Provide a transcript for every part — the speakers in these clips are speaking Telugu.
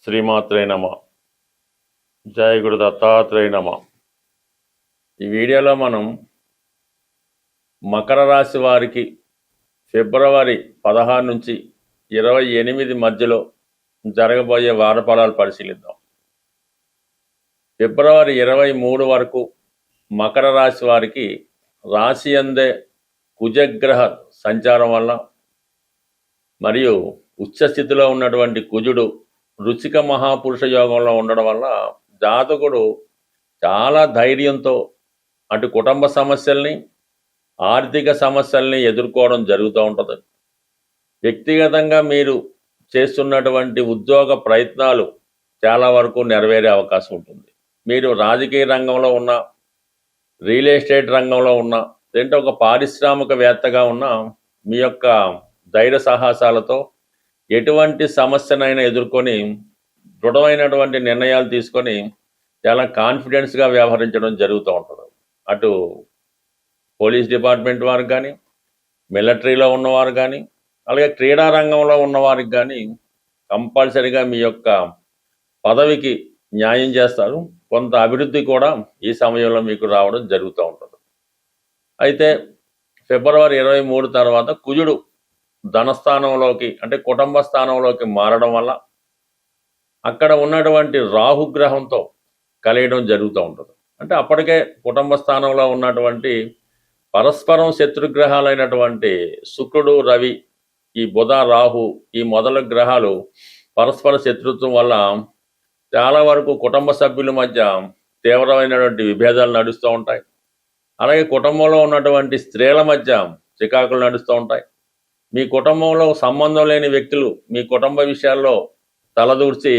శ్రీమాత్రే నమ. జయ గురు దత్తాత్రేయ నమ. ఈ వీడియోలో మనం మకర రాశి వారికి ఫిబ్రవరి 16 నుంచి 28 మధ్యలో జరగబోయే వార ఫలాలు పరిశీలిద్దాం. ఫిబ్రవరి 23 వరకు మకర రాశి వారికి రాశి అందే కుజగ్రహ సంచారం వల్ల మరియు ఉచ్చస్థితిలో ఉన్నటువంటి కుజుడు రుచిక మహాపురుష యోగంలో ఉండడం వల్ల జాతకుడు చాలా ధైర్యంతో అటు కుటుంబ సమస్యల్ని ఆర్థిక సమస్యల్ని ఎదుర్కోవడం జరుగుతూ ఉంటుంది. వ్యక్తిగతంగా మీరు చేస్తున్నటువంటి ఉద్యోగ ప్రయత్నాలు చాలా వరకు నెరవేరే అవకాశం ఉంటుంది. మీరు రాజకీయ రంగంలో ఉన్న, రియల్ ఎస్టేట్ రంగంలో ఉన్న, లేదంటే ఒక పారిశ్రామికవేత్తగా ఉన్న మీ యొక్క ధైర్య సాహసాలతో ఎటువంటి సమస్యనైనా ఎదుర్కొని దృఢమైనటువంటి నిర్ణయాలు తీసుకొని చాలా కాన్ఫిడెన్స్గా వ్యవహరించడం జరుగుతూ ఉంటుంది. అటు పోలీస్ డిపార్ట్మెంట్ వారికి కానీ, మిలిటరీలో ఉన్నవారు కానీ, అలాగే క్రీడా రంగంలో ఉన్నవారికి కానీ కంపల్సరీగా మీ యొక్క పదవికి న్యాయం చేస్తారు. కొంత అభివృద్ధి కూడా ఈ సమయంలో మీకు రావడం జరుగుతూ ఉంటుంది. అయితే ఫిబ్రవరి 23 తర్వాత కుజుడు ధనస్థానంలోకి అంటే కుటుంబ స్థానంలోకి మారడం వల్ల అక్కడ ఉన్నటువంటి రాహుగ్రహంతో కలియడం జరుగుతూ ఉంటుంది. అంటే అప్పటికే కుటుంబ స్థానంలో ఉన్నటువంటి పరస్పరం శత్రుగ్రహాలైనటువంటి శుక్రుడు, రవి, ఈ బుధ, రాహు, ఈ మొదల గ్రహాలు పరస్పర శత్రుత్వం వల్ల చాలా వరకు కుటుంబ సభ్యుల మధ్య తీవ్రమైనటువంటి విభేదాలు నడుస్తూ ఉంటాయి. అలాగే కుటుంబంలో ఉన్నటువంటి స్త్రీల మధ్య చికాకులు నడుస్తూ ఉంటాయి. మీ కుటుంబంలో సంబంధం లేని వ్యక్తులు మీ కుటుంబ విషయాల్లో తలదూర్చి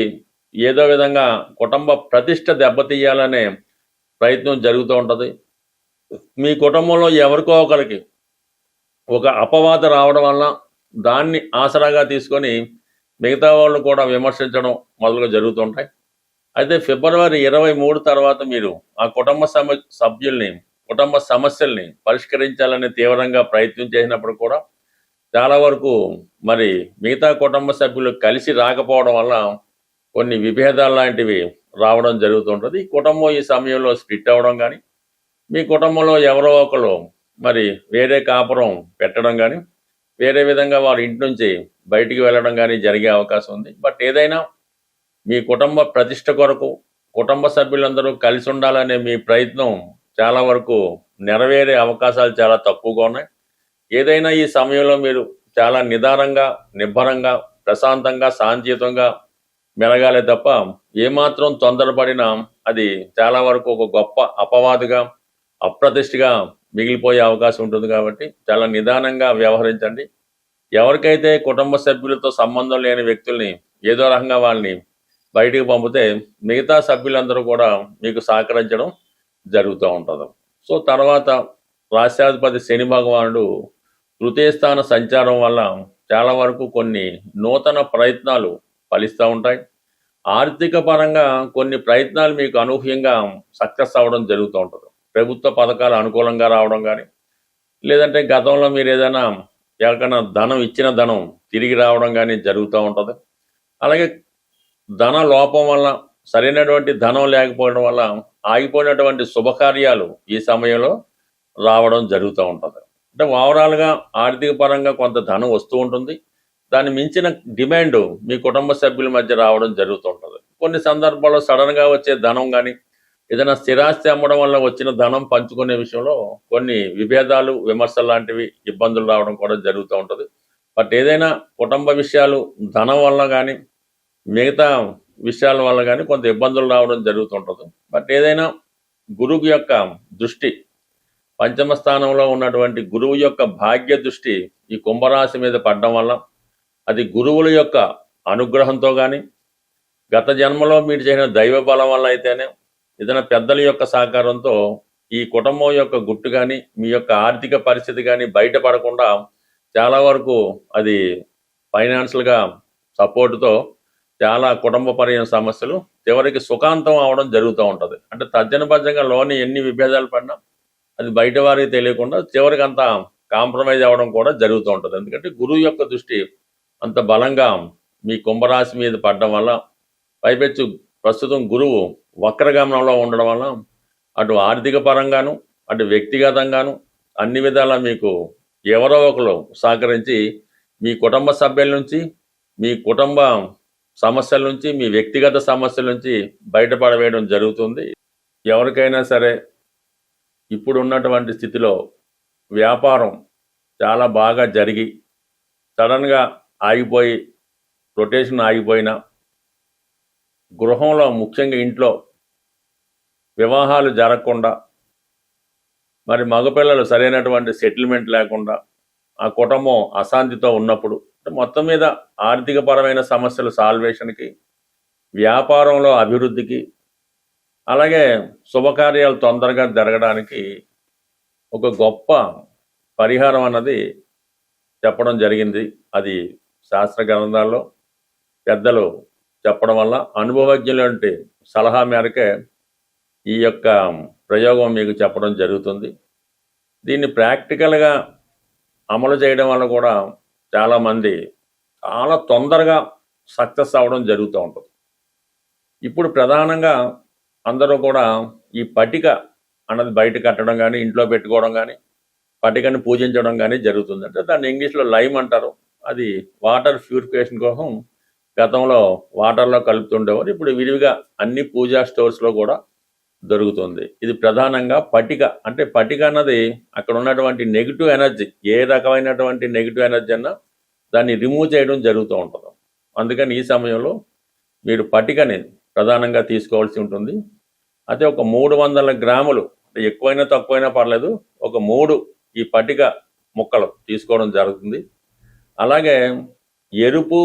ఏదో విధంగా కుటుంబ ప్రతిష్ట దెబ్బతీయాలనే ప్రయత్నం జరుగుతూ ఉంటుంది. మీ కుటుంబంలో ఎవరికో ఒకరికి ఒక అపవాద రావడం వల్ల దాన్ని ఆసరాగా తీసుకొని మిగతా వాళ్ళు కూడా విమర్శించడం మొదలుగా జరుగుతుంటాయి. అయితే ఫిబ్రవరి 23 తర్వాత మీరు ఆ కుటుంబ సభ్యుల్ని, కుటుంబ సమస్యల్ని పరిష్కరించాలని తీవ్రంగా ప్రయత్నం చేసినప్పుడు కూడా చాలా వరకు మరి మిగతా కుటుంబ సభ్యులు కలిసి రాకపోవడం వల్ల కొన్ని విభేదాలు లాంటివి రావడం జరుగుతుంటుంది. ఈ కుటుంబం ఈ సమయంలో స్ప్లిట్ అవ్వడం కానీ, మీ కుటుంబంలో ఎవరో ఒకరు మరి వేరే కాపురం పెట్టడం కానీ, వేరే విధంగా వారి ఇంటి నుంచి బయటికి వెళ్ళడం కానీ జరిగే అవకాశం ఉంది. బట్ ఏదైనా మీ కుటుంబ ప్రతిష్ట కొరకు కుటుంబ సభ్యులందరూ కలిసి ఉండాలనే మీ ప్రయత్నం చాలా వరకు నెరవేరే అవకాశాలు చాలా తక్కువగా ఉన్నాయి. ఏదైనా ఈ సమయంలో మీరు చాలా నిదానంగా, నిబ్బరంగా, ప్రశాంతంగా, శాంతియుతంగా మెలగాలే తప్ప ఏమాత్రం తొందరపడినా అది చాలా వరకు ఒక గొప్ప అపవాదుగా, అప్రతిష్ఠగా మిగిలిపోయే అవకాశం ఉంటుంది. కాబట్టి చాలా నిదానంగా వ్యవహరించండి. ఎవరికైతే కుటుంబ సభ్యులతో సంబంధం లేని వ్యక్తుల్ని ఏదో రకంగా వాళ్ళని బయటికి పంపితే మిగతా సభ్యులందరూ కూడా మీకు సహకరించడం జరుగుతూ ఉంటుంది. సో తర్వాత రాష్ట్రాధిపతి శని భగవానుడు తృతీయ స్థాన సంచారం వల్ల చాలా వరకు కొన్ని నూతన ప్రయత్నాలు ఫలిస్తూ ఉంటాయి. ఆర్థిక పరంగా కొన్ని ప్రయత్నాలు మీకు అనూహ్యంగా సక్సెస్ అవ్వడం జరుగుతూ ఉంటుంది. ప్రభుత్వ పథకాలు అనుకూలంగా రావడం కానీ, లేదంటే గతంలో మీరు ఏదైనా ఎవరికైనా ధనం ఇచ్చిన ధనం తిరిగి రావడం కానీ జరుగుతూ ఉంటుంది. అలాగే ధన లోపం వల్ల, సరైనటువంటి ధనం లేకపోవడం వల్ల ఆగిపోయినటువంటి శుభకార్యాలు ఈ సమయంలో రావడం జరుగుతూ ఉంటుంది. అంటే ఓవరాల్గా ఆర్థిక పరంగా కొంత ధనం వస్తూ ఉంటుంది. దాన్ని మించిన డిమాండ్ మీ కుటుంబ సభ్యుల మధ్య రావడం జరుగుతూ ఉంటుంది. కొన్ని సందర్భాల్లో సడన్గా వచ్చే ధనం కానీ, ఏదైనా స్థిరాస్తి అమ్మడం వల్ల వచ్చిన ధనం పంచుకునే విషయంలో కొన్ని విభేదాలు, విమర్శలు లాంటివి ఇబ్బందులు రావడం కూడా జరుగుతూ ఉంటుంది. బట్ ఏదైనా కుటుంబ విషయాలు ధనం వల్ల కానీ, మిగతా విషయాల వల్ల కానీ కొంత ఇబ్బందులు రావడం జరుగుతుంటుంది. బట్ ఏదైనా గురువు యొక్క దృష్టి, పంచమ స్థానంలో ఉన్నటువంటి గురువు యొక్క భాగ్య దృష్టి ఈ కుంభరాశి మీద పడడం వల్ల అది గురువుల యొక్క అనుగ్రహంతో కానీ, గత జన్మలో మీరు చేసిన దైవ బలం వల్ల అయితేనే, ఏదైనా పెద్దల యొక్క సహకారంతో ఈ కుటుంబం యొక్క గుట్టు కానీ, మీ యొక్క ఆర్థిక పరిస్థితి కానీ బయటపడకుండా చాలా వరకు అది ఫైనాన్షియల్గా సపోర్టుతో చాలా కుటుంబపరమైన సమస్యలు చివరికి సుఖాంతం అవడం జరుగుతూ ఉంటుంది. అంటే తర్జనభర్జంగా లోని ఎన్ని విభేదాలు పడినా అది బయట వారికి తెలియకుండా చివరికి అంత కాంప్రమైజ్ అవ్వడం కూడా జరుగుతూ ఉంటుంది. ఎందుకంటే గురువు యొక్క దృష్టి అంత బలంగా మీ కుంభరాశి మీద పడడం వల్ల పైపెచ్చు ప్రస్తుతం గురువు వక్రగమనంలో ఉండడం వల్ల అటు ఆర్థిక పరంగాను అటు వ్యక్తిగతంగాను అన్ని విధాలా మీకు ఎవరో ఒకరు సహకరించి మీ కుటుంబ సభ్యుల నుంచి మీ కుటుంబ సమస్యల నుంచి మీ వ్యక్తిగత సమస్యల నుంచి బయటపడవేయడం జరుగుతుంది. ఎవరికైనా సరే ఇప్పుడు ఉన్నటువంటి స్థితిలో వ్యాపారం చాలా బాగా జరిగి సడన్గా ఆగిపోయి రొటేషన్ ఆగిపోయినా, గృహంలో ముఖ్యంగా ఇంట్లో వివాహాలు జరగకుండా, మరి మగపిల్లలు సరైనటువంటి సెటిల్మెంట్ లేకుండా ఆ కుటుంబం అశాంతితో ఉన్నప్పుడు మొత్తం మీద ఆర్థికపరమైన సమస్యల సాల్వేషన్కి, వ్యాపారంలో అభివృద్ధికి, అలాగే శుభకార్యాలు తొందరగా జరగడానికి ఒక గొప్ప పరిహారం అన్నది చెప్పడం జరిగింది. అది శాస్త్ర గ్రంథాల్లో పెద్దలు చెప్పడం వల్ల అనుభవజ్ఞులంటి సలహా మేరకే ఈ యొక్క ప్రయోగం మీకు చెప్పడం జరుగుతుంది. దీన్ని ప్రాక్టికల్గా అమలు చేయడం వల్ల కూడా చాలామంది చాలా తొందరగా సక్సెస్ అవ్వడం జరుగుతూ ఉంటుంది. ఇప్పుడు ప్రధానంగా అందరూ కూడా ఈ పటిక అన్నది బయట కట్టడం కానీ, ఇంట్లో పెట్టుకోవడం కానీ, పటికని పూజించడం కానీ జరుగుతుంది. అంటే దాన్ని ఇంగ్లీష్లో లైమ్ అంటారు. అది వాటర్ ప్యూరిఫికేషన్ కోసం గతంలో వాటర్లో కలుపుతుండేవారు. ఇప్పుడు విరివిగా అన్ని పూజా స్టోర్స్లో కూడా దొరుకుతుంది. ఇది ప్రధానంగా పటిక. అంటే పటిక అన్నది అక్కడ ఉన్నటువంటి నెగిటివ్ ఎనర్జీ, ఏ రకమైనటువంటి నెగిటివ్ ఎనర్జీ అన్నా దాన్ని రిమూవ్ చేయడం జరుగుతూ ఉంటుంది. అందుకని ఈ సమయంలో మీరు పటికని ప్రధానంగా తీసుకోవాల్సి ఉంటుంది. అయితే ఒక 300 గ్రాములు, ఎక్కువైనా తక్కువైనా పర్లేదు, ఒక 3 ఈ పటిక ముక్కలు తీసుకోవడం జరుగుతుంది. అలాగే ఎరుపు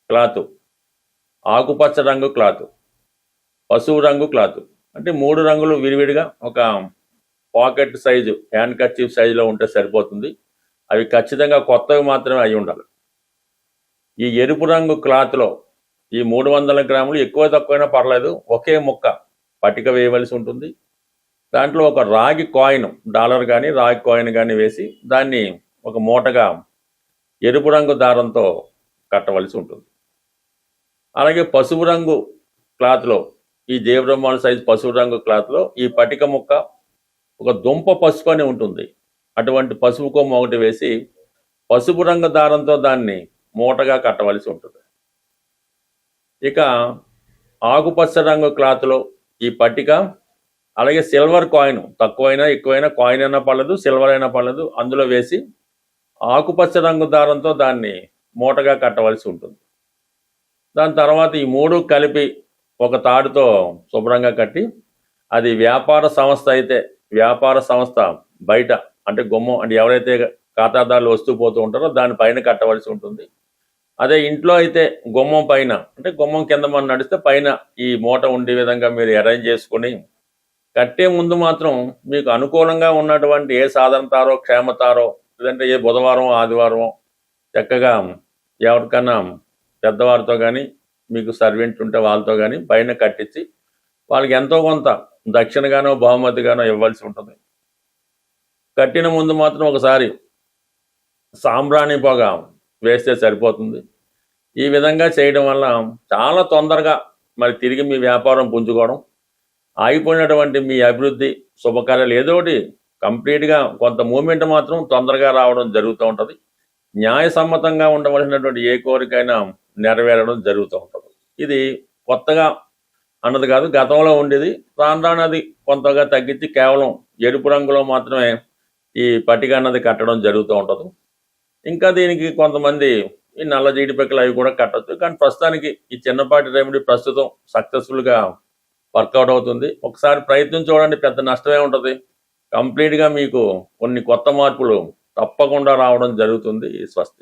క్లాత్, ఆకుపచ్చ రంగు క్లాత్, పసుపు రంగు క్లాత్, అంటే 3 రంగులు విడివిడిగా ఒక పాకెట్ సైజు, హ్యాండ్ కర్చీఫ్ సైజులో ఉంటే సరిపోతుంది. అవి ఖచ్చితంగా కొత్తవి మాత్రమే అయి ఉండాలి. ఈ ఎరుపు రంగు క్లాత్లో ఈ 300 గ్రాములు ఎక్కువ తక్కువైనా పర్లేదు, ఒకే ముక్క పటిక వేయవలసి ఉంటుంది. దాంట్లో ఒక రాగి కాయిన్, డాలర్ కానీ రాగి కాయిన్ కానీ వేసి దాన్ని ఒక మూటగా ఎరుపు రంగు దారంతో కట్టవలసి ఉంటుంది. అలాగే పసుపు రంగు క్లాత్లో, ఈ దేవబ్రహ్మాల సైజు పసుపు రంగు క్లాత్లో ఈ పటిక ముక్క, ఒక దుంప పసుపు అని ఉంటుంది, అటువంటి పసుపు కొమ్మ ఒకటి వేసి పసుపు రంగు దారంతో దాన్ని మూటగా కట్టవలసి ఉంటుంది. ఇక ఆకుపచ్చ రంగు క్లాత్లో ఈ పట్టిక, అలాగే సిల్వర్ కాయిన్, తక్కువైనా ఎక్కువైనా కాయిన్ అయినా పర్లేదు, సిల్వర్ అయినా పర్లేదు, అందులో వేసి ఆకుపచ్చ రంగు దారంతో దాన్ని మూటగా కట్టవలసి ఉంటుంది. దాని తర్వాత ఈ 3 కలిపి ఒక తాడుతో శుభ్రంగా కట్టి, అది వ్యాపార సంస్థ అయితే వ్యాపార సంస్థ బయట, అంటే గుమ్మం, అంటే ఎవరైతే ఖాతాదారులు వస్తూ పోతూ ఉంటారో దానిపైన కట్టవలసి ఉంటుంది. అదే ఇంట్లో అయితే గుమ్మం పైన, అంటే గుమ్మం కింద మనం నడిస్తే పైన ఈ మూట ఉండే విధంగా మీరు అరేంజ్ చేసుకుని, కట్టే ముందు మాత్రం మీకు అనుకూలంగా ఉన్నటువంటి ఏ సాధనతారో, క్షేమతారో, లేదంటే ఏ బుధవారం ఆదివారం చక్కగా ఎవరికన్నా పెద్దవారితో కానీ, మీకు సర్వెంట్ ఉంటే వాళ్ళతో కానీ పైన కట్టించి వాళ్ళకి ఎంతో కొంత దక్షిణగానో బహుమతిగానో ఇవ్వాల్సి ఉంటుంది. కట్టిన ముందు మాత్రం ఒకసారి సాంబ్రాణి పొగ వేస్తే సరిపోతుంది. ఈ విధంగా చేయడం వల్ల చాలా తొందరగా మరి తిరిగి మీ వ్యాపారం పుంజుకోవడం, ఆగిపోయినటువంటి మీ అభివృద్ధి, శుభకార్యాలు ఏదో ఒకటి కంప్లీట్గా కొంత మూమెంట్ మాత్రం తొందరగా రావడం జరుగుతూ ఉంటుంది. న్యాయసమ్మతంగా ఉండవలసినటువంటి ఏ కోరికైనా నెరవేరడం జరుగుతూ ఉంటుంది. ఇది కొత్తగా అన్నది కాదు, గతంలో ఉండేది. రాను రాను అది కొంతగా తగ్గించి కేవలం ఎరుపు రంగులో మాత్రమే ఈ పట్టిక అన్నది కట్టడం జరుగుతూ ఉంటుంది. ఇంకా దీనికి కొంతమంది ఈ నల్ల జీడిపిక్కలు అవి కూడా కట్టచ్చు. కానీ ప్రస్తుతానికి ఈ చిన్నపాటి రెమెడీ ప్రస్తుతం సక్సెస్ఫుల్గా వర్కౌట్ అవుతుంది. ఒకసారి ప్రయత్నం చూడండి, పెద్ద నష్టమే ఉంటుంది. కంప్లీట్గా మీకు కొన్ని కొత్త మార్పులు తప్పకుండా రావడం జరుగుతుంది. స్వస్తి.